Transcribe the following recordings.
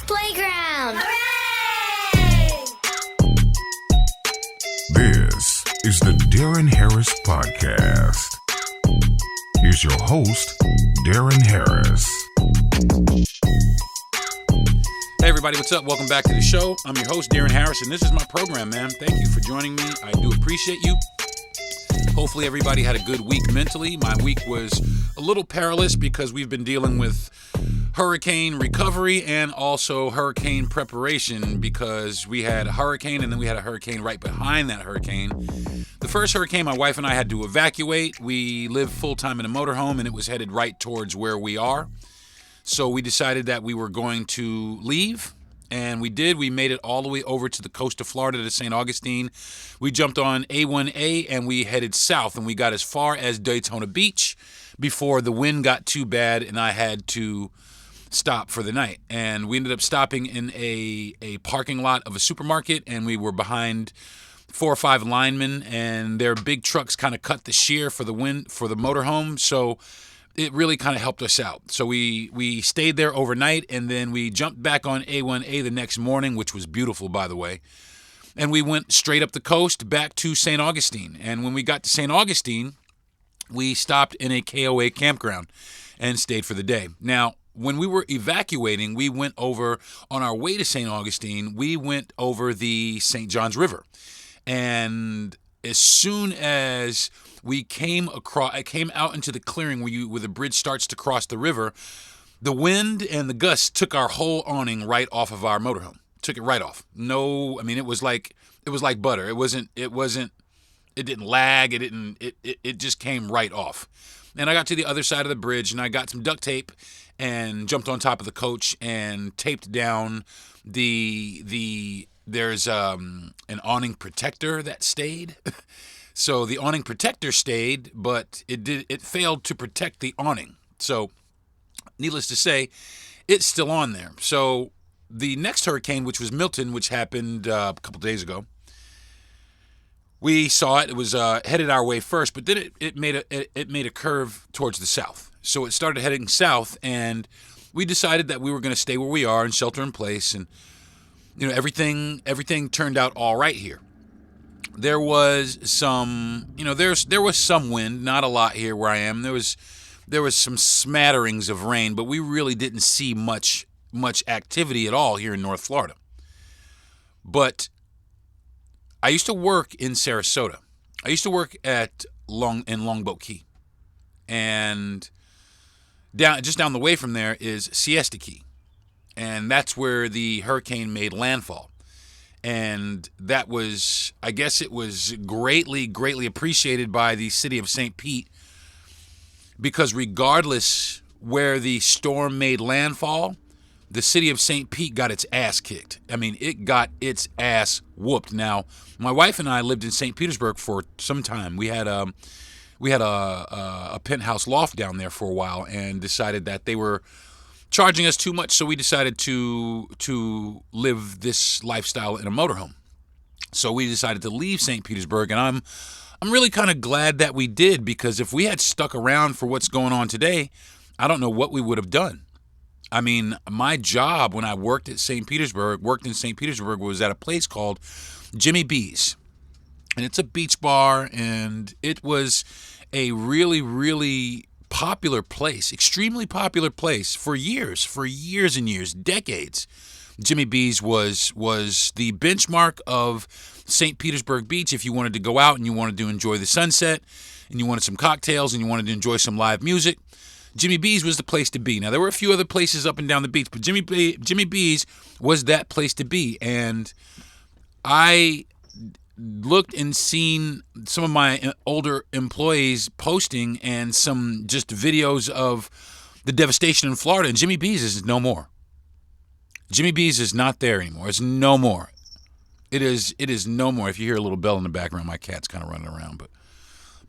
Playground! Hooray! This is the Deron Harris Podcast. Here's your host, Deron Harris. Hey everybody, what's up? Welcome back to the show. I'm your host, Deron Harris, and this is my program, man. Thank you for joining me. I do appreciate you. Hopefully everybody had a good week mentally. My week was a little perilous because we've been dealing with hurricane recovery and also hurricane preparation because we had a hurricane and then we had a hurricane right behind that hurricane. The first hurricane, my wife and I had to evacuate. We live full-time in a motorhome and it was headed right towards where we are. So we decided that we were going to leave. And we did. We made it all the way over to the coast of Florida to St. Augustine. We jumped on A1A and we headed south. And we got as far as Daytona Beach before the wind got too bad and I had to stop for the night. And we ended up stopping in a parking lot of a supermarket. And we were behind 4 or 5 linemen. And their big trucks kind of cut the shear for the motorhome. So it really kind of helped us out. So we stayed there overnight, and then we jumped back on A1A the next morning, which was beautiful, by the way. And we went straight up the coast back to St. Augustine. And when we got to St. Augustine, we stopped in a KOA campground and stayed for the day. Now, when we were evacuating, we went over, on our way to St. Augustine, we went over the St. Johns River. And as soon as we came out into the clearing where the bridge starts to cross the river, the wind and the gusts took our whole awning right off of our motorhome. Took it right off. No, I mean it was like butter. It didn't lag. It just came right off. And I got to the other side of the bridge and I got some duct tape and jumped on top of the coach and taped down there's an awning protector that stayed. So the awning protector stayed, but it failed to protect the awning. So needless to say, it's still on there. So the next hurricane, which was Milton, which happened a couple days ago, we saw it. It was headed our way first, but then it made a curve towards the south. So it started heading south, and we decided that we were going to stay where we are and shelter in place, and everything turned out all right here. There was some, there was some wind, not a lot here where I am. There was some smatterings of rain, but we really didn't see much activity at all here in North Florida. But I used to work in Sarasota. I used to work in Longboat Key. And just down the way from there is Siesta Key. And that's where the hurricane made landfall. And that was, I guess it was greatly, greatly appreciated by the city of St. Pete because regardless where the storm made landfall, the city of St. Pete got its ass kicked. I mean, it got its ass whooped. Now, my wife and I lived in St. Petersburg for some time. We had a penthouse loft down there for a while and decided that they were charging us too much, so we decided to live this lifestyle in a motorhome. So we decided to leave St. Petersburg, and I'm really kind of glad that we did, because if we had stuck around for what's going on today, I don't know what we would have done. I mean, my job when I worked in St. Petersburg was at a place called Jimmy B's, and it's a beach bar, and it was a really, really popular place, extremely popular place for years and years, decades. Jimmy B's was the benchmark of St. Petersburg Beach if you wanted to go out and you wanted to enjoy the sunset and you wanted some cocktails and you wanted to enjoy some live music. Jimmy B's was the place to be. Now, there were a few other places up and down the beach, but Jimmy B's was that place to be. And I looked and seen some of my older employees posting and some just videos of the devastation in Florida, and Jimmy B's is no more. Jimmy B's is not there anymore. It's no more. It is no more. If you hear a little bell in the background, my cat's kind of running around, but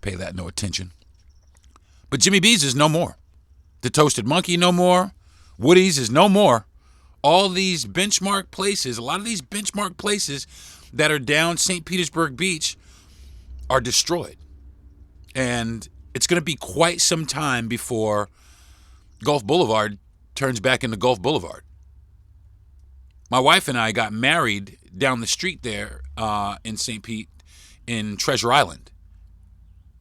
pay that no attention. But Jimmy B's is no more. The Toasted Monkey, no more. Woody's is no more. All these benchmark places, a lot of these benchmark places that are down St. Petersburg Beach are destroyed. And it's going to be quite some time before Gulf Boulevard turns back into Gulf Boulevard. My wife and I got married down the street there in St. Pete in Treasure Island.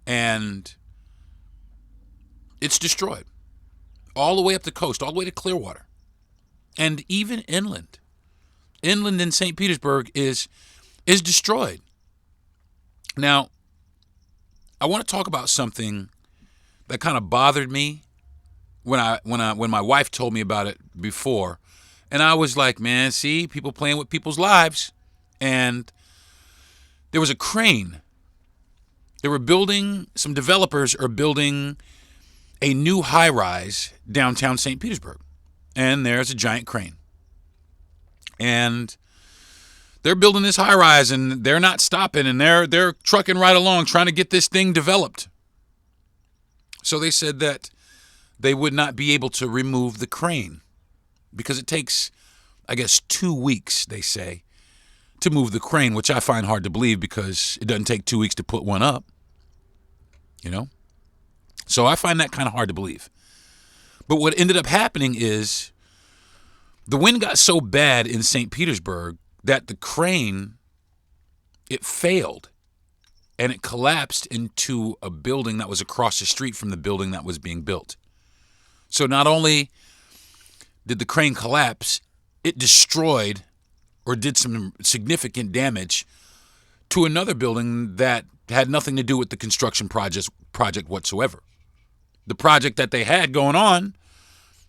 And it's destroyed. All the way up the coast, all the way to Clearwater. And even inland. Inland in St. Petersburg is destroyed. Now, I want to talk about something that kind of bothered me when my wife told me about it before. And I was like, man, see, people playing with people's lives. And there was a crane. Some developers are building a new high-rise downtown St. Petersburg. And there's a giant crane. And they're building this high-rise, and they're not stopping, and they're trucking right along trying to get this thing developed. So they said that they would not be able to remove the crane because it takes, I guess, 2 weeks, they say, to move the crane, which I find hard to believe because it doesn't take 2 weeks to put one up, you know? So I find that kind of hard to believe. But what ended up happening is the wind got so bad in St. Petersburg that the crane, it failed. And it collapsed into a building that was across the street from the building that was being built. So not only did the crane collapse, it destroyed or did some significant damage to another building that had nothing to do with the construction project whatsoever. The project that they had going on,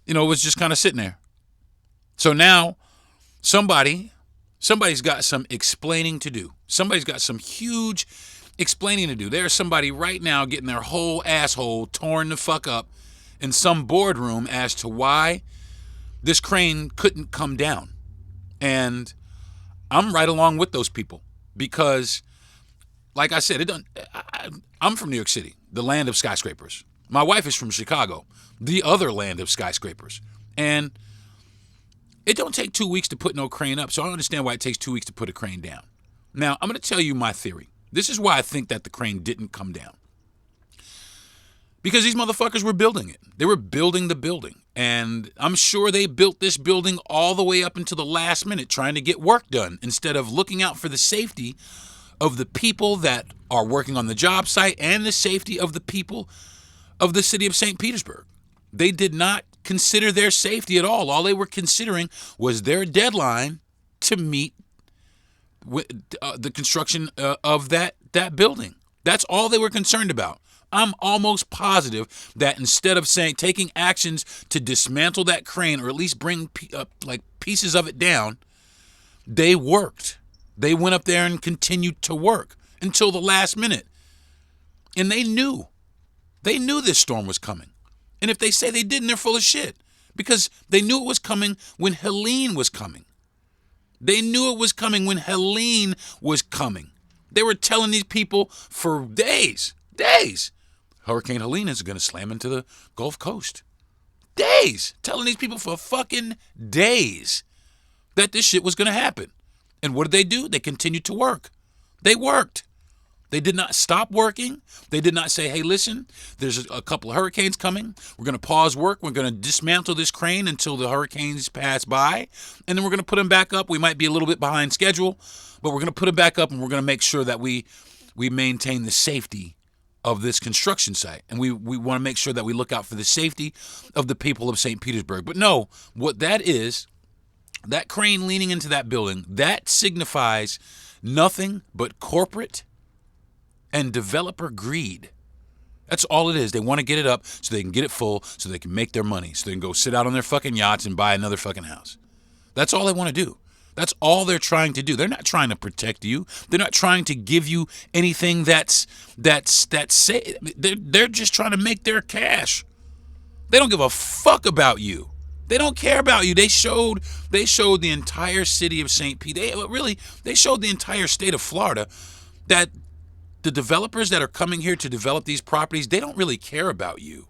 was just kind of sitting there. So now somebody's got some explaining to do. Somebody's got some huge explaining to do. There's somebody right now getting their whole asshole torn the fuck up in some boardroom as to why this crane couldn't come down. And I'm right along with those people because, like I said, I'm from New York City, the land of skyscrapers. My wife is from Chicago, the other land of skyscrapers. And it don't take 2 weeks to put no crane up, so I don't understand why it takes 2 weeks to put a crane down. Now, I'm going to tell you my theory. This is why I think that the crane didn't come down. Because these motherfuckers were building it. They were building the building. And I'm sure they built this building all the way up until the last minute trying to get work done instead of looking out for the safety of the people that are working on the job site and the safety of the people of the city of St. Petersburg. They did not consider their safety at all. All they were considering was their deadline to meet the construction of that building. That's all they were concerned about. I'm almost positive that instead of taking actions to dismantle that crane or at least bring pieces of it down, they worked. They went up there and continued to work until the last minute. And they knew this storm was coming. And if they say they didn't, they're full of shit because they knew it was coming when Helene was coming. They knew it was coming when Helene was coming. They were telling these people for days, Hurricane Helene is going to slam into the Gulf Coast. Days. Telling these people for fucking days that this shit was going to happen. And what did they do? They continued to work. They worked. They did not stop working. They did not say, hey, listen, there's a couple of hurricanes coming. We're going to pause work. We're going to dismantle this crane until the hurricanes pass by. And then we're going to put them back up. We might be a little bit behind schedule, but we're going to put them back up and we're going to make sure that we maintain the safety of this construction site. And we want to make sure that we look out for the safety of the people of St. Petersburg. But no, what that is, that crane leaning into that building, that signifies nothing but corporate and developer greed. That's all it is. They want to get it up so they can get it full so they can make their money, so they can go sit out on their fucking yachts and buy another fucking house. That's all they want to do. That's all they're trying to do. They're not trying to protect you. They're not trying to give you anything that's safe. They're just trying to make their cash. They don't give a fuck about you. They don't care about you. They showed the entire city of St. Pete. They showed the entire state of Florida that the developers that are coming here to develop these properties, they don't really care about you.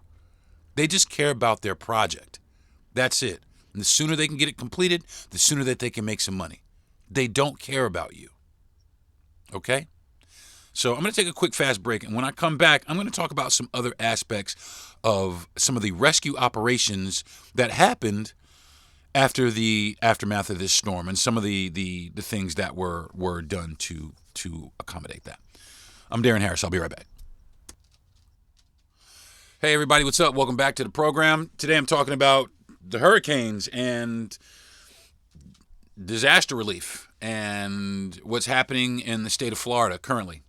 They just care about their project. That's it. And the sooner they can get it completed, the sooner that they can make some money. They don't care about you. Okay? So I'm going to take a quick fast break. And when I come back, I'm going to talk about some other aspects of some of the rescue operations that happened after the aftermath of this storm and some of the things that were done to accommodate that. I'm Darren Harris. I'll be right back. Hey, everybody. What's up? Welcome back to the program. Today I'm talking about the hurricanes and disaster relief and what's happening in the state of Florida currently.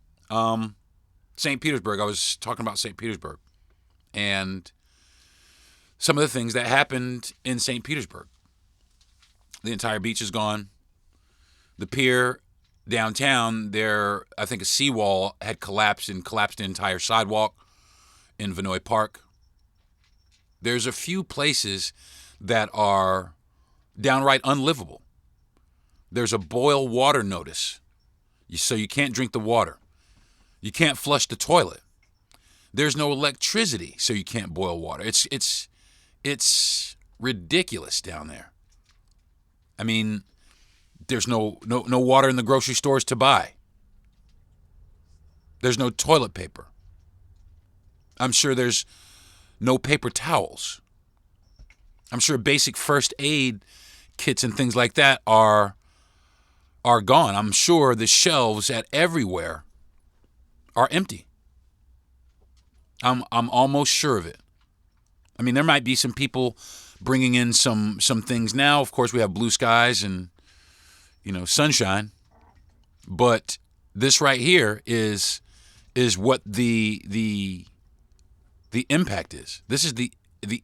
St. Petersburg. I was talking about St. Petersburg and some of the things that happened in St. Petersburg. The entire beach is gone. The pier downtown, there, I think a seawall had collapsed the entire sidewalk in Vinoy Park. There's a few places that are downright unlivable. There's a boil water notice, so you can't drink the water. You can't flush the toilet. There's no electricity, so you can't boil water. It's ridiculous down there. I mean, there's no water in the grocery stores to buy. There's no toilet paper. I'm sure there's no paper towels. I'm sure basic first aid kits and things like that are gone. I'm sure the shelves at everywhere are empty. I'm almost sure of it. I mean, there might be some people bringing in some things now. Of course, we have blue skies and, sunshine. But this right here is what the impact is. This is the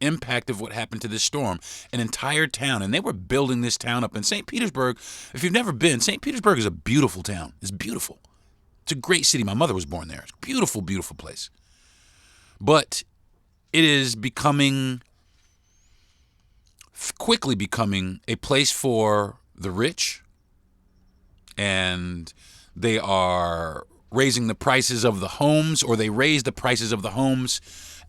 impact of what happened to this storm. An entire town, and they were building this town up in St. Petersburg. If you've never been, St. Petersburg is a beautiful town. It's beautiful. It's a great city. My mother was born there. It's a beautiful, beautiful place. But it is quickly becoming a place for the rich, and they are raising the prices of the homes, or they raised the prices of the homes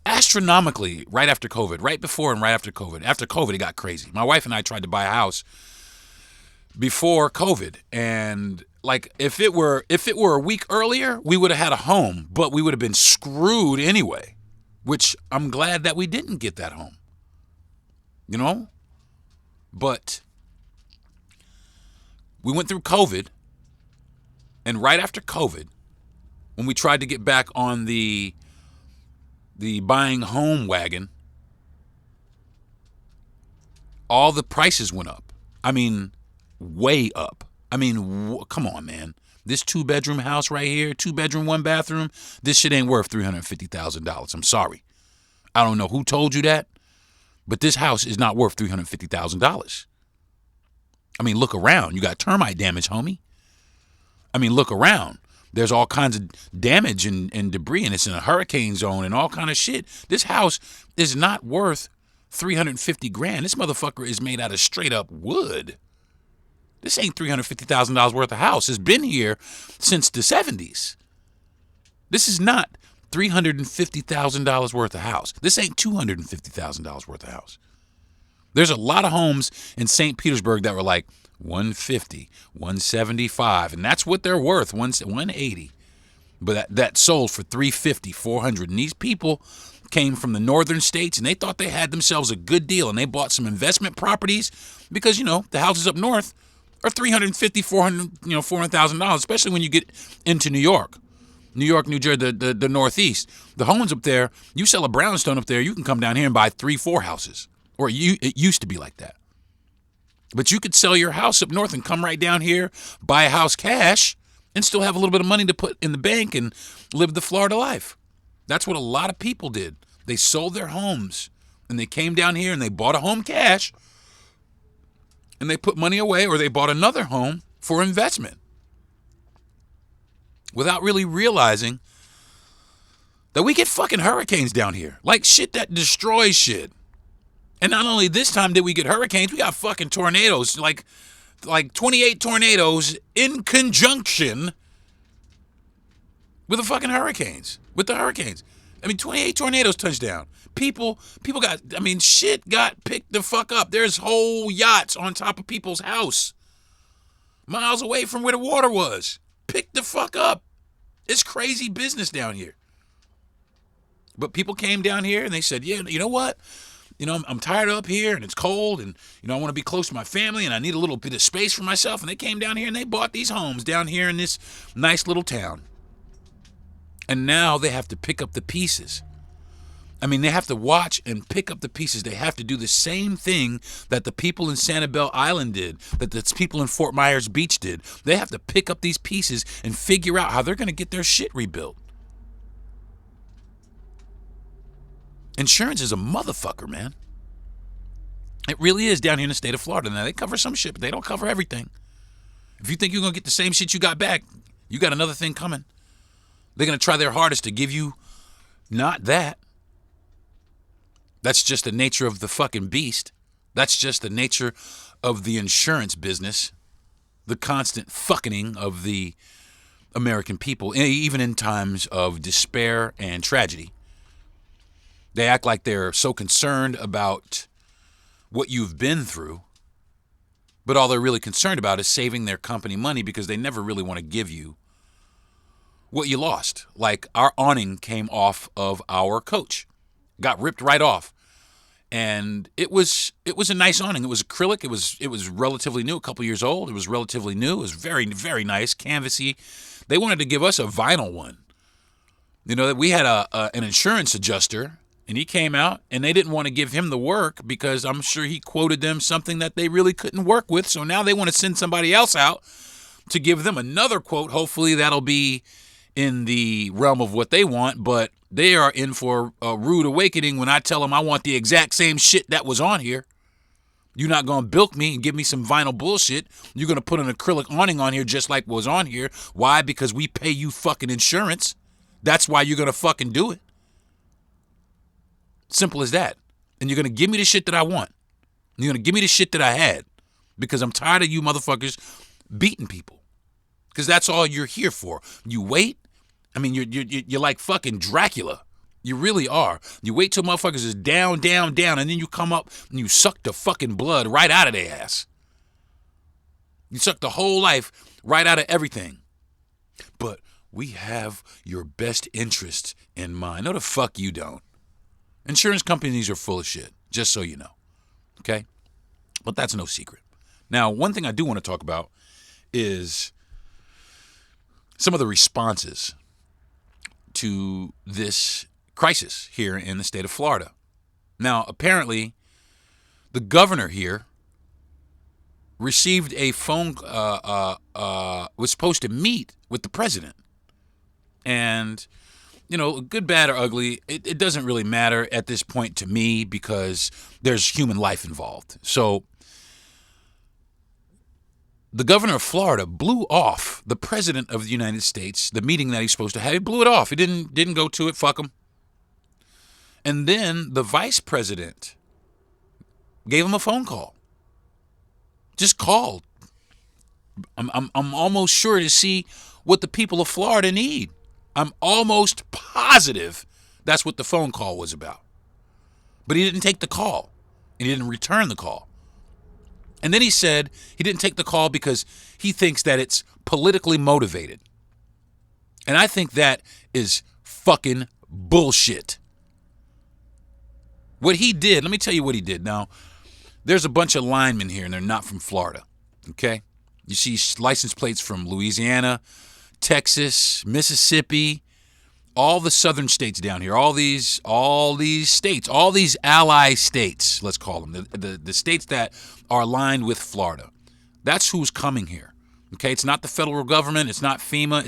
astronomically right after COVID, right before and right after COVID. After COVID, it got crazy. My wife and I tried to buy a house before COVID, and like if it were a week earlier, we would have had a home, but we would have been screwed anyway, which I'm glad that we didn't get that home. But we went through COVID, and right after COVID, when we tried to get back on the buying home wagon, all the prices went up. I mean, way up. I mean, come on, man. This 2-bedroom house right here, 2-bedroom, 1-bathroom, this shit ain't worth $350,000. I'm sorry. I don't know who told you that, but this house is not worth $350,000. I mean, look around. You got termite damage, homie. I mean, look around. There's all kinds of damage and debris, and it's in a hurricane zone and all kind of shit. This house is not worth $350,000. This motherfucker is made out of straight up wood. This ain't $350,000 worth of house. It's been here since the 70s. This is not $350,000 worth of house. This ain't $250,000 worth of house. There's a lot of homes in St. Petersburg that were like $150,000, $175,000, and that's what they're worth, $180,000. But that sold for $350,000, $400,000. And these people came from the northern states, and they thought they had themselves a good deal, and they bought some investment properties because, the houses up north are $350,000, $400,000, especially when you get into New York, New Jersey, the Northeast. The homes up there, you sell a brownstone up there, you can come down here and buy 3-4 houses. Or it used to be like that. But you could sell your house up north and come right down here, buy a house cash, and still have a little bit of money to put in the bank and live the Florida life. That's what a lot of people did. They sold their homes, and they came down here and they bought a home cash, and they put money away, or they bought another home for investment without really realizing that we get fucking hurricanes down here. Like shit that destroys shit. And not only this time did we get hurricanes, we got fucking tornadoes, like 28 tornadoes in conjunction with the fucking hurricanes, I mean, 28 tornadoes touched down. People got, shit got picked the fuck up. There's whole yachts on top of people's house, miles away from where the water was. Picked the fuck up. It's crazy business down here. But people came down here and they said, yeah, you know what? I'm tired up here and it's cold and, I want to be close to my family and I need a little bit of space for myself. And they came down here and they bought these homes down here in this nice little town. And now they have to pick up the pieces. They have to watch and pick up the pieces. They have to do the same thing that the people in Sanibel Island did, that the people in Fort Myers Beach did. They have to pick up these pieces and figure out how they're going to get their shit rebuilt. Insurance is a motherfucker, man. It really is down here in the state of Florida. Now, they cover some shit, but they don't cover everything. If you think you're going to get the same shit you got back, you got another thing coming. They're going to try their hardest to give you not that. That's just the nature of the fucking beast. That's just the nature of the insurance business. The constant fucking of the American people, even in times of despair and tragedy. They act like they're so concerned about what you've been through, but all they're really concerned about is saving their company money because they never really want to give you what you lost. Like our awning came off of our coach. Got ripped right off. And it was a nice awning. It was acrylic. It was relatively new, a couple years old. It was relatively new. It was very, very nice, canvasy. They wanted to give us a vinyl one. We had an insurance adjuster, and he came out, and they didn't want to give him the work because I'm sure he quoted them something that they really couldn't work with. So now they want to send somebody else out to give them another quote. Hopefully that'll be in the realm of what they want, but they are in for a rude awakening when I tell them I want the exact same shit that was on here. You're not going to bilk me and give me some vinyl bullshit. You're going to put an acrylic awning on here just like was on here. Why? Because we pay you fucking insurance. That's why you're going to fucking do it. Simple as that. And you're going to give me the shit that I want. You're going to give me the shit that I had because I'm tired of you motherfuckers beating people. Because that's all you're here for. You wait. You're like fucking Dracula. You really are. You wait till motherfuckers is down, down, down, and then you come up and you suck the fucking blood right out of their ass. You suck the whole life right out of everything. But we have your best interest in mind. No, the fuck you don't. Insurance companies are full of shit, just so you know. Okay? But that's no secret. Now, one thing I do want to talk about is some of the responses to this crisis here in the state of Florida. Now, apparently, the governor here received a phone, was supposed to meet with the president. And, good, bad, or ugly, it doesn't really matter at this point to me because there's human life involved. So, the governor of Florida blew off the president of the United States, the meeting that he's supposed to have. He blew it off. He didn't go to it. Fuck him. And then the vice president gave him a phone call. Just called. I'm almost sure to see what the people of Florida need. I'm almost positive that's what the phone call was about. But he didn't take the call, and he didn't return the call. And then he said he didn't take the call because he thinks that it's politically motivated. And I think that is fucking bullshit. What he did, let me tell you what he did. Now, there's a bunch of linemen here, and they're not from Florida, okay? You see license plates from Louisiana, Texas, Mississippi, all the southern states down here, all these states, all these ally states, let's call them, the states that are aligned with Florida. That's who's coming here. Okay, it's not the federal government, it's not FEMA,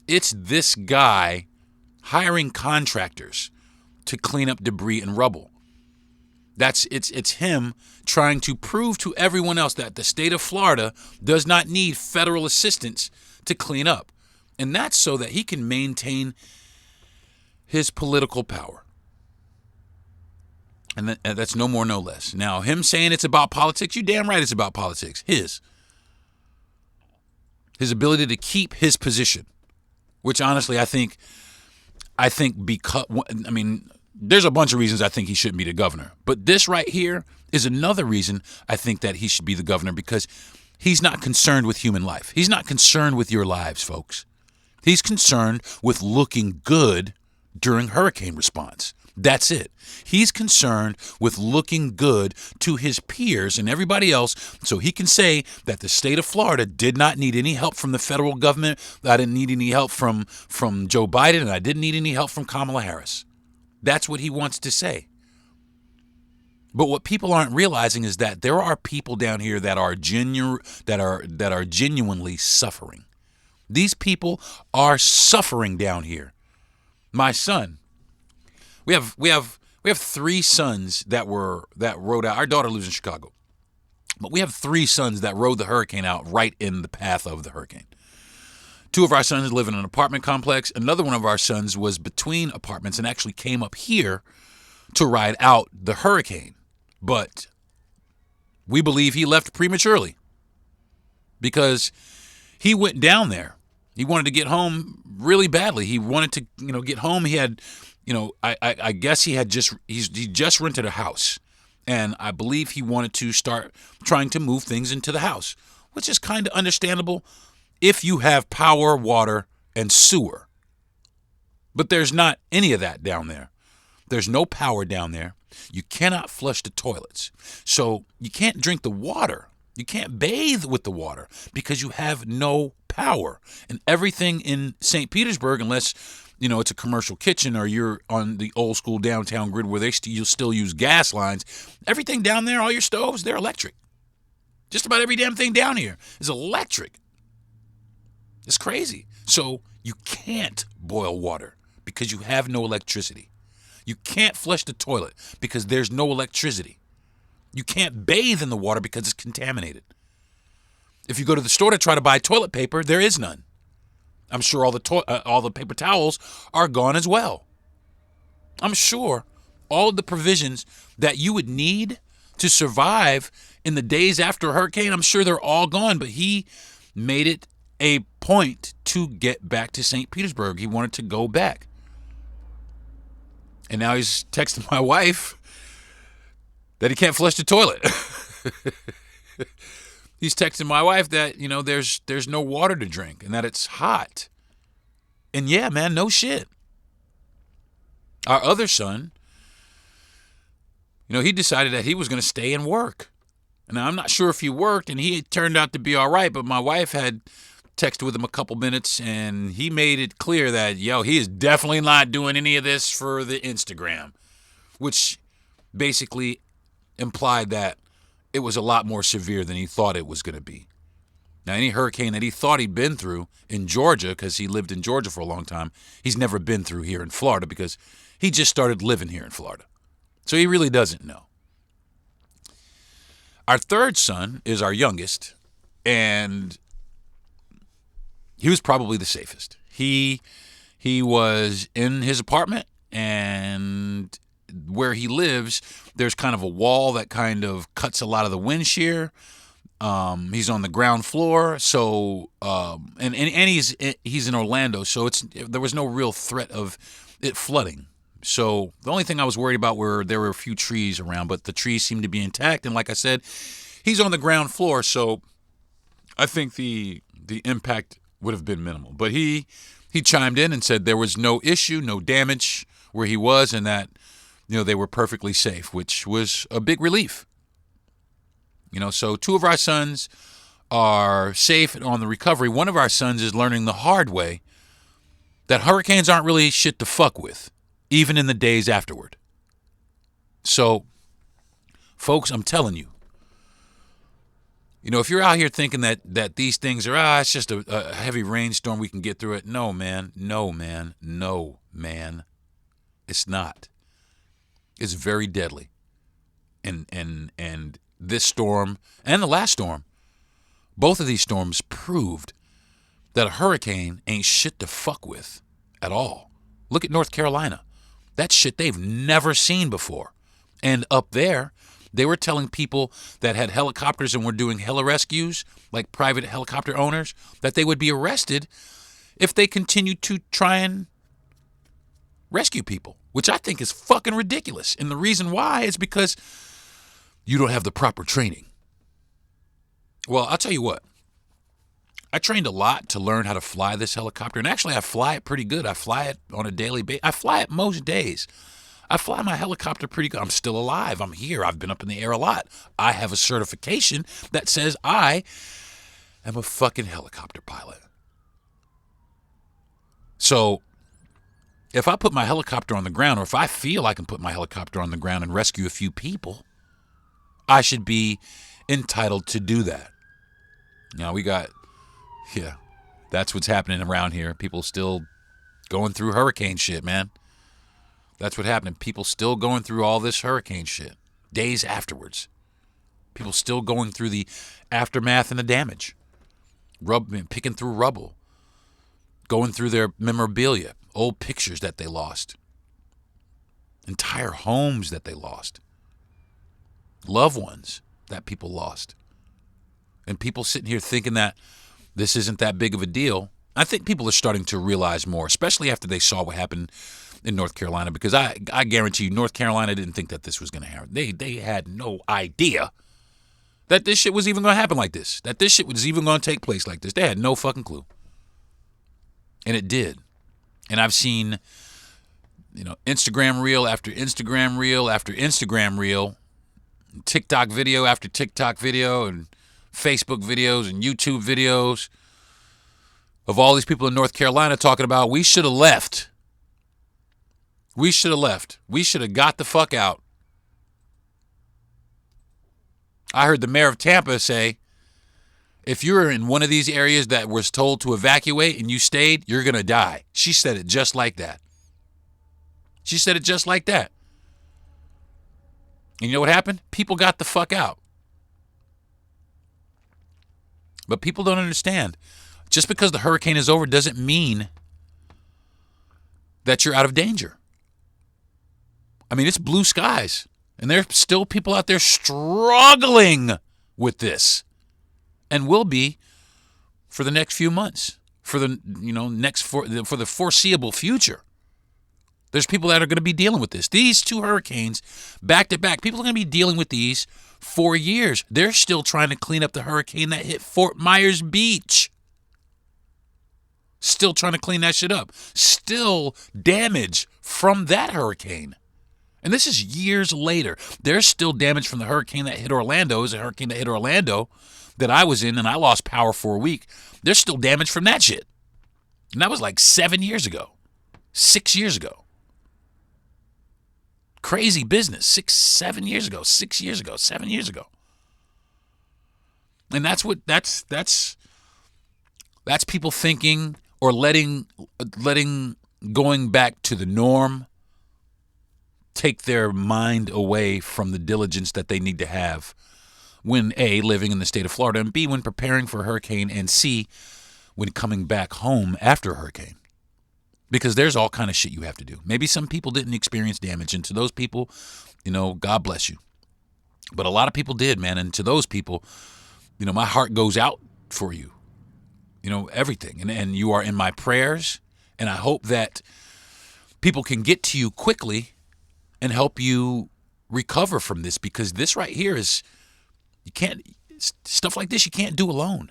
it's this guy hiring contractors to clean up debris and rubble. It's him trying to prove to everyone else that the state of Florida does not need federal assistance to clean up. And that's so that he can maintain his political power. And that's no more, no less. Now, him saying it's about politics, you damn right it's about politics. His ability to keep his position, which honestly I think because, there's a bunch of reasons I think he shouldn't be the governor. But this right here is another reason I think that he should be the governor, because he's not concerned with human life. He's not concerned with your lives, folks. He's concerned with looking good during hurricane response. That's it. He's concerned with looking good to his peers and everybody else so he can say that the state of Florida did not need any help from the federal government. I didn't need any help from Joe Biden, and I didn't need any help from Kamala Harris. That's what he wants to say. But what people aren't realizing is that there are people down here that are genuinely suffering. These people are suffering down here. My son, we have 3 sons that rode out. Our daughter lives in Chicago, but we have 3 sons that rode the hurricane out right in the path of the hurricane. 2 of our sons live in an apartment complex. Another one of our sons was between apartments and actually came up here to ride out the hurricane. But we believe he left prematurely because he went down there. He wanted to get home really badly. He wanted to, get home. He had, I guess he just rented a house, and I believe he wanted to start trying to move things into the house, which is kind of understandable if you have power, water, and sewer. But there's not any of that down there. There's no power down there. You cannot flush the toilets. So you can't drink the water. You can't bathe with the water because you have no power. And everything in St. Petersburg, unless, it's a commercial kitchen or you're on the old school downtown grid where you'll still use gas lines, everything down there, all your stoves, they're electric. Just about every damn thing down here is electric. It's crazy. So you can't boil water because you have no electricity. You can't flush the toilet because there's no electricity. You can't bathe in the water because it's contaminated. If you go to the store to try to buy toilet paper, there is none. I'm sure all the paper towels are gone as well. I'm sure all of the provisions that you would need to survive in the days after a hurricane, I'm sure they're all gone. But he made it a point to get back to St. Petersburg. He wanted to go back. And now he's texting my wife that he can't flush the toilet. He's texting my wife that, there's no water to drink and that it's hot. And yeah, man, no shit. Our other son, he decided that he was going to stay and work. And I'm not sure if he worked, and he turned out to be all right, but my wife had texted with him a couple minutes, and he made it clear that, he is definitely not doing any of this for the Instagram, which basically implied that it was a lot more severe than he thought it was going to be. Now, any hurricane that he thought he'd been through in Georgia, because he lived in Georgia for a long time, he's never been through here in Florida because he just started living here in Florida. So he really doesn't know. Our third son is our youngest, and he was probably the safest. He was in his apartment, and where he lives, there's kind of a wall that kind of cuts a lot of the wind shear. He's on the ground floor, so and he's in Orlando, so there was no real threat of it flooding. So the only thing I was worried about were there were a few trees around, but the trees seemed to be intact. And like I said, he's on the ground floor, so I think the impact would have been minimal. But he chimed in and said there was no issue, no damage where he was, and that they were perfectly safe, which was a big relief. So 2 of our sons are safe on the recovery. One of our sons is learning the hard way that hurricanes aren't really shit to fuck with, even in the days afterward. So, folks, I'm telling you, if you're out here thinking that these things are, it's just a heavy rainstorm, we can get through it. No, man. It's not. It's very deadly. And this storm and the last storm, both of these storms proved that a hurricane ain't shit to fuck with at all. Look at North Carolina. That's shit they've never seen before. And up there, they were telling people that had helicopters and were doing heli-rescues, like private helicopter owners, that they would be arrested if they continued to try and rescue people, which I think is fucking ridiculous. And the reason why is because you don't have the proper training. Well, I'll tell you what. I trained a lot to learn how to fly this helicopter, and actually I fly it pretty good. I fly it on a daily basis. I fly it most days. I fly my helicopter pretty good. I'm still alive. I'm here. I've been up in the air a lot. I have a certification that says I am a fucking helicopter pilot. So if I put my helicopter on the ground, or if I feel I can put my helicopter on the ground and rescue a few people, I should be entitled to do that. That's what's happening around here. People still going through hurricane shit, man. That's what happened. People still going through all this hurricane shit. Days afterwards. People still going through the aftermath and the damage. Picking through rubble. Going through their memorabilia. Old pictures that they lost. Entire homes that they lost. Loved ones that people lost. And people sitting here thinking that this isn't that big of a deal. I think people are starting to realize more, especially after they saw what happened in North Carolina, because I guarantee you North Carolina didn't think that this was going to happen. They had no idea that this shit was even going to happen like this, that this shit was even going to take place like this. They had no fucking clue. And it did. And I've seen, Instagram reel after Instagram reel after Instagram reel, TikTok video after TikTok video, and Facebook videos and YouTube videos of all these people in North Carolina talking about we should have left. We should have left. We should have got the fuck out. I heard the mayor of Tampa say, if you're in one of these areas that was told to evacuate and you stayed, you're going to die. She said it just like that. She said it just like that. And you know what happened? People got the fuck out. But people don't understand. Just because the hurricane is over doesn't mean that you're out of danger. I mean, it's blue skies. And there's still people out there struggling with this. And will be for the next few months. For the for the foreseeable future. There's people that are going to be dealing with this. These two hurricanes, back to back, people are going to be dealing with these for years. They're still trying to clean up the hurricane that hit Fort Myers Beach. Still trying to clean that shit up. Still damage from that hurricane. And this is years later. There's still damage from the hurricane that hit Orlando. It was a hurricane that hit Orlando that I was in, and I lost power for a week. There's still damage from that shit. And that was like 7 years ago. 6 years ago. Crazy business. 7 years ago. 6 years ago. 7 years ago. And that's people thinking or letting going back to the norm take their mind away from the diligence that they need to have when A, living in the state of Florida, and B, when preparing for a hurricane, and C, when coming back home after a hurricane. Because there's all kind of shit you have to do. Maybe some people didn't experience damage, and to those people, God bless you. But a lot of people did, man, and to those people, my heart goes out for you. Everything. And you are in my prayers, and I hope that people can get to you quickly and help you recover from this, because this right here is, stuff like this you can't do alone.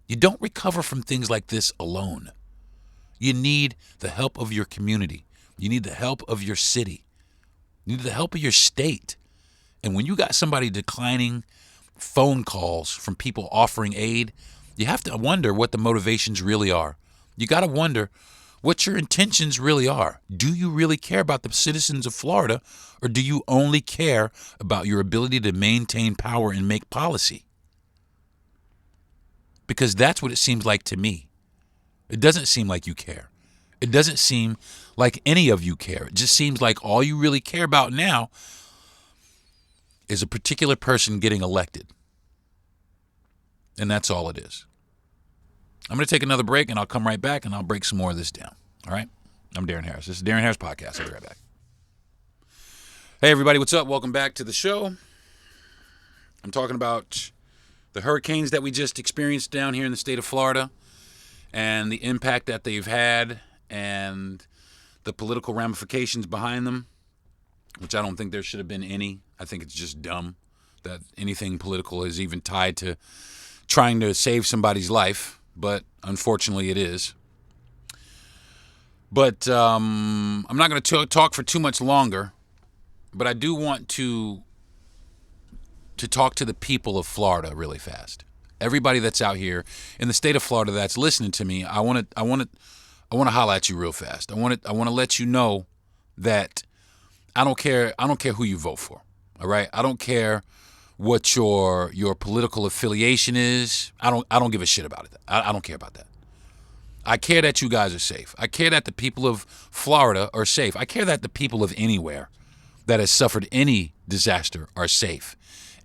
You don't recover from things like this alone. You need the help of your community. You need the help of your city. You need the help of your state. And when you got somebody declining phone calls from people offering aid, you have to wonder what the motivations really are. You got to wonder what your intentions really are. Do you really care about the citizens of Florida, or do you only care about your ability to maintain power and make policy? Because that's what it seems like to me. It doesn't seem like you care. It doesn't seem like any of you care. It just seems like all you really care about now is a particular person getting elected. And that's all it is. I'm going to take another break, and I'll come right back, and I'll break some more of this down. All right? I'm Deron Harris. This is Deron Harris Podcast. I'll be right back. Hey, everybody. What's up? Welcome back to the show. I'm talking about the hurricanes that we just experienced down here in the state of Florida and the impact that they've had and the political ramifications behind them, which I don't think there should have been any. I think it's just dumb that anything political is even tied to trying to save somebody's life. but unfortunately it is. But I'm not going to talk for too much longer, but I do want to talk to the people of Florida really fast. Everybody that's out here in the state of Florida that's listening to me, I want to holler at you real fast. I want to let you know that I don't care who you vote for. All right? I don't care what your political affiliation is. I don't give a shit about it. I don't care about that. I care that you guys are safe. I care that the people of Florida are safe. I care that the people of anywhere that has suffered any disaster are safe.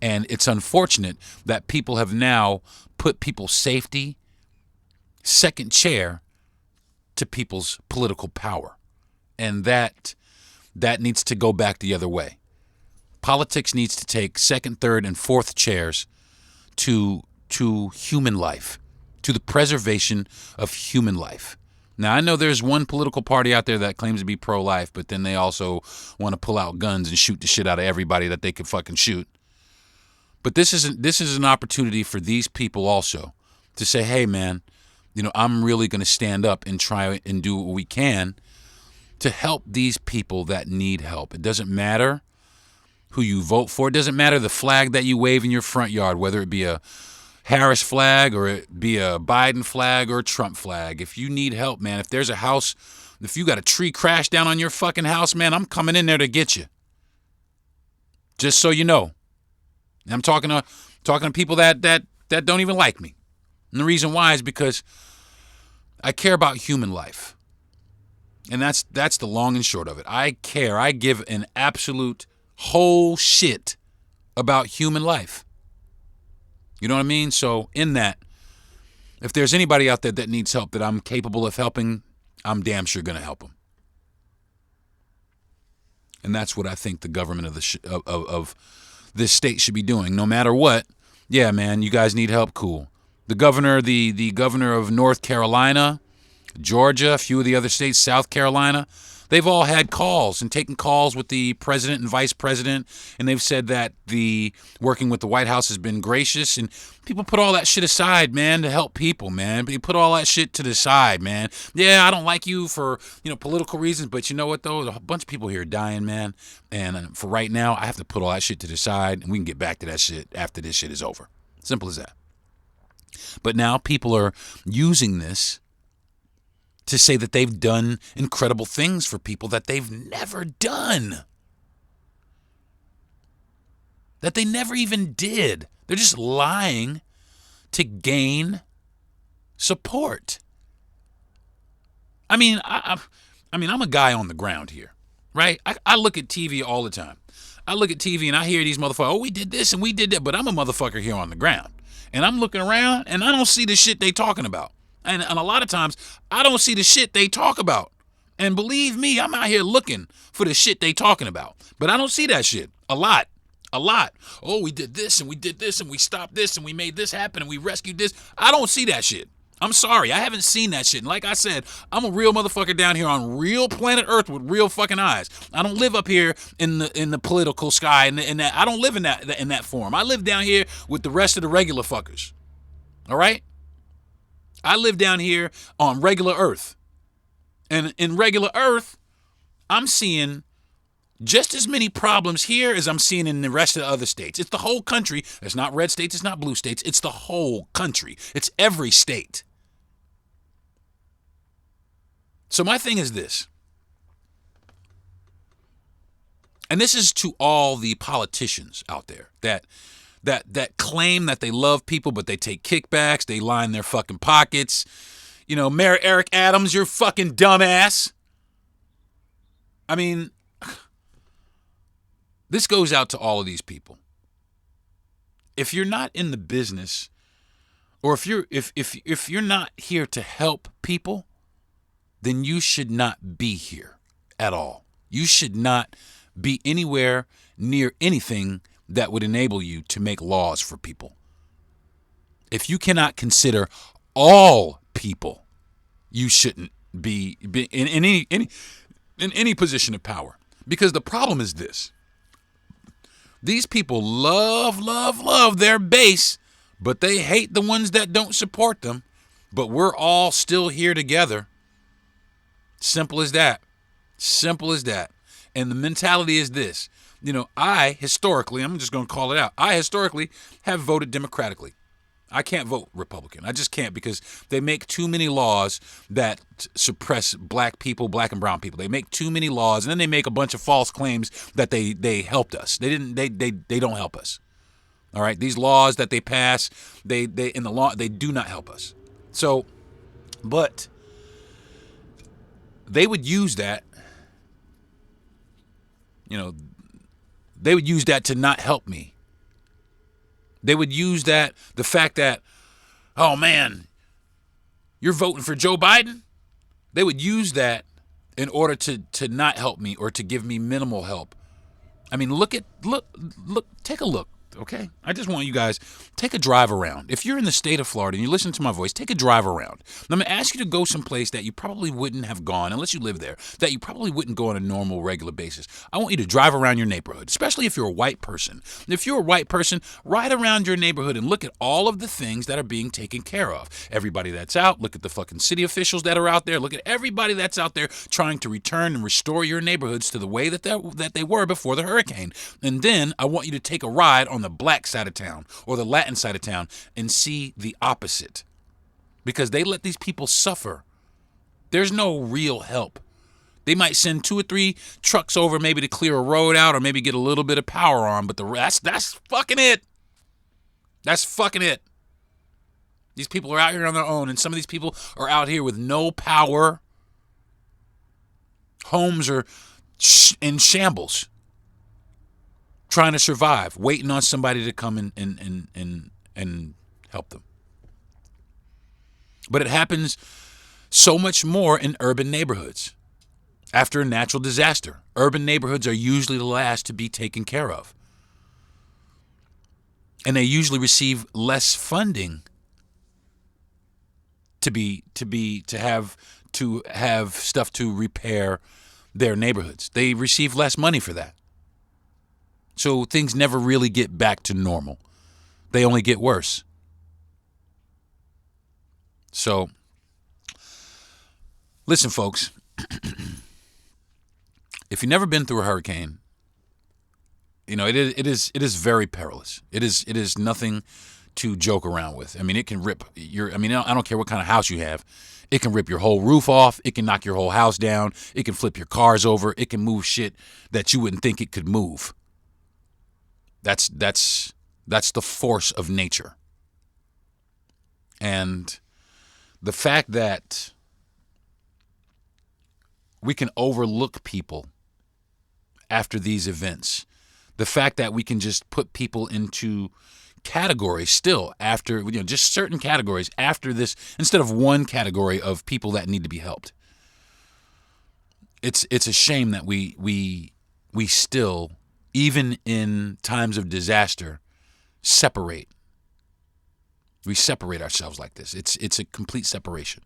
And it's unfortunate that people have now put people's safety second chair to people's political power. And that needs to go back the other way. Politics needs to take second, third, and fourth chairs to human life, to the preservation of human life. Now, I know there's one political party out there that claims to be pro-life, but then they also want to pull out guns and shoot the shit out of everybody that they can fucking shoot. But this is an opportunity for these people also to say, hey, man, I'm really going to stand up and try and do what we can to help these people that need help. It doesn't matter who you vote for. It doesn't matter the flag that you wave in your front yard, whether it be a Harris flag or it be a Biden flag or a Trump flag. If you need help, man, if there's a house, if you got a tree crash down on your fucking house, man, I'm coming in there to get you. Just so you know. And I'm talking to people that don't even like me. And the reason why is because I care about human life. And that's the long and short of it. I care. I give an absolute whole shit about human life. You know what I mean? So in that, if there's anybody out there that needs help that I'm capable of helping, I'm damn sure going to help them. And that's what I think the government of this state should be doing. No matter what, yeah, man, you guys need help, cool. The governor of North Carolina, Georgia, a few of the other states, South Carolina, they've all had calls and taken calls with the president and vice president, and they've said that the working with the White House has been gracious, and people put all that shit aside, man, to help people, man. They put all that shit to the side, man. Yeah, I don't like you for, political reasons, but you know what, though? A bunch of people here are dying, man, and for right now, I have to put all that shit to the side, and we can get back to that shit after this shit is over. Simple as that. But now people are using this to say that they've done incredible things for people that they've never done. That they never even did. They're just lying to gain support. I'm a guy on the ground here, right? I look at TV all the time. I look at TV and I hear these motherfuckers, oh, we did this and we did that, but I'm a motherfucker here on the ground. And I'm looking around and I don't see the shit they talking about. And a lot of times, I don't see the shit they talk about. And believe me, I'm out here looking for the shit they talking about. But I don't see that shit. A lot. Oh, we did this and we did this and we stopped this and we made this happen and we rescued this. I don't see that shit. I'm sorry. I haven't seen that shit. And like I said, I'm a real motherfucker down here on real planet Earth with real fucking eyes. I don't live up here in the political sky and that. I don't live in that form. I live down here with the rest of the regular fuckers. All right? I live down here on regular Earth. And in regular Earth, I'm seeing just as many problems here as I'm seeing in the rest of the other states. It's the whole country. It's not red states. It's not blue states. It's the whole country. It's every state. So my thing is this. And this is to all the politicians out there that claim that they love people, but they take kickbacks, they line their fucking pockets. Mayor Eric Adams, you're fucking dumbass. This goes out to all of these people. If you're not in the business, or if you're not here to help people, then you should not be here at all. You should not be anywhere near anything that would enable you to make laws for people. If you cannot consider all people, you shouldn't be in any position of power. Because the problem is this. These people love their base, but they hate the ones that don't support them. But we're all still here together. Simple as that. Simple as that. And the mentality is this. I historically, I'm just going to call it out. I historically have voted Democratically. I can't vote Republican. I just can't, because they make too many laws that suppress black people, black and brown people. They make too many laws, and then they make a bunch of false claims that they helped us. They don't help us. All right, these laws that they pass, they do not help us. So, but they would use that. They would use that to not help me. They would use that, the fact that, oh man, you're voting for Joe Biden? They would use that in order to not help me or to give me minimal help. I mean, look, take a look. Okay? I just want you guys, take a drive around. If you're in the state of Florida and you listen to my voice, take a drive around. I'm going to ask you to go someplace that you probably wouldn't have gone, unless you live there, that you probably wouldn't go on a normal, regular basis. I want you to drive around your neighborhood, especially if you're a white person. If you're a white person, ride around your neighborhood and look at all of the things that are being taken care of. Everybody that's out, look at the fucking city officials that are out there, look at everybody that's out there trying to return and restore your neighborhoods to the way that they were before the hurricane. And then I want you to take a ride on the black side of town or the Latin side of town and see the opposite, because they let these people suffer. There's no real help. They might send 2 or 3 trucks over maybe to clear a road out or maybe get a little bit of power on, but the rest, that's fucking it. That's fucking it. These people are out here on their own, and some of these people are out here with no power. Homes are in shambles, trying to survive, waiting on somebody to come and help them. But it happens so much more in urban neighborhoods. After a natural disaster, urban neighborhoods are usually the last to be taken care of. And they usually receive less funding to have stuff to repair their neighborhoods. They receive less money for that. So things never really get back to normal. They only get worse. So, listen, folks. If you've never been through a hurricane, it is very perilous. It is nothing to joke around with. I mean, it can rip I don't care what kind of house you have. It can rip your whole roof off. It can knock your whole house down. It can flip your cars over. It can move shit that you wouldn't think it could move. That's the force of nature. And the fact that we can overlook people after these events, the fact that we can just put people into categories still after, just certain categories after this, instead of one category of people that need to be helped. It's a shame that we still, even in times of disaster, separate. We separate ourselves like this. It's a complete separation.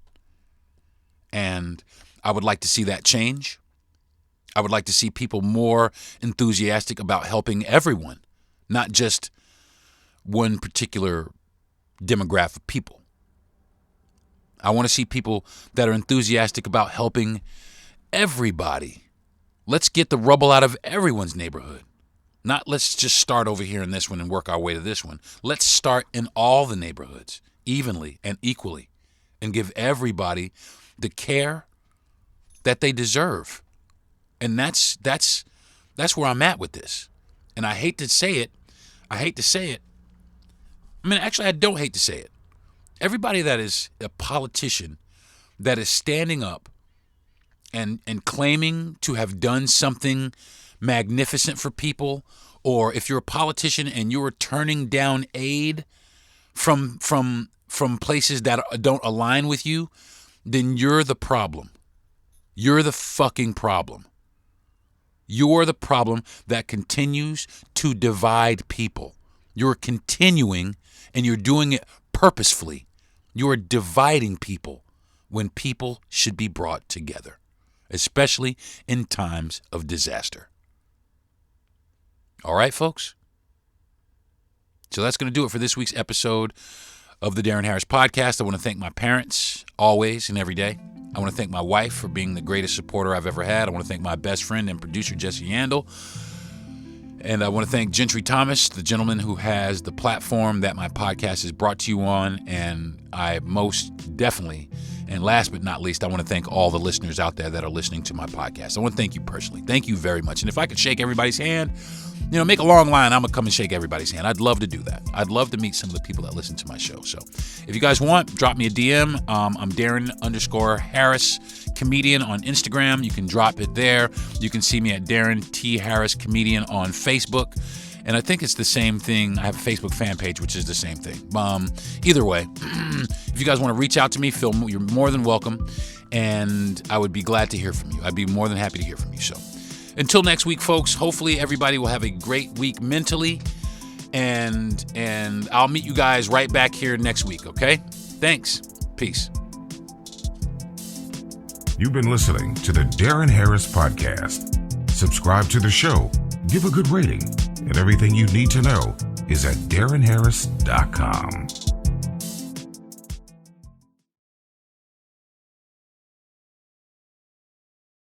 And I would like to see that change. I would like to see people more enthusiastic about helping everyone, not just one particular demographic of people. I want to see people that are enthusiastic about helping everybody. Let's get the rubble out of everyone's neighborhood. Not let's just start over here in this one and work our way to this one. Let's start in all the neighborhoods evenly and equally and give everybody the care that they deserve. And that's where I'm at with this. And I hate to say it. I mean, actually, I don't hate to say it. Everybody that is a politician that is standing up and claiming to have done something magnificent for people, or if you're a politician and you're turning down aid from places that don't align with you, then you're the problem. You're the fucking problem. You're the problem that continues to divide people. You're continuing, and you're doing it purposefully. You're dividing people when people should be brought together, especially in times of disaster. All right, folks? So that's going to do it for this week's episode of the Darren Harris podcast. I want to thank my parents always and every day. I want to thank my wife for being the greatest supporter I've ever had. I want to thank my best friend and producer, Jesse Yandel. And I want to thank Gentry Thomas, the gentleman who has the platform that my podcast is brought to you on. And I most definitely, and last but not least, I want to thank all the listeners out there that are listening to my podcast. I want to thank you personally. Thank you very much. And if I could shake everybody's hand, make a long line, I'm going to come and shake everybody's hand. I'd love to do that. I'd love to meet some of the people that listen to my show. So if you guys want, drop me a DM. I'm Darren_Harris Comedian on Instagram. You can drop it there. You can see me at Darren T. Harris Comedian on Facebook. And I think it's the same thing. I have a Facebook fan page, which is the same thing. Either way, if you guys want to reach out to me, you're more than welcome. And I would be glad to hear from you. I'd be more than happy to hear from you. So until next week, folks, hopefully everybody will have a great week mentally. And I'll meet you guys right back here next week, okay? Thanks. Peace. You've been listening to the Darren Harris Podcast. Subscribe to the show, give a good rating, and everything you need to know is at DarrenHarris.com.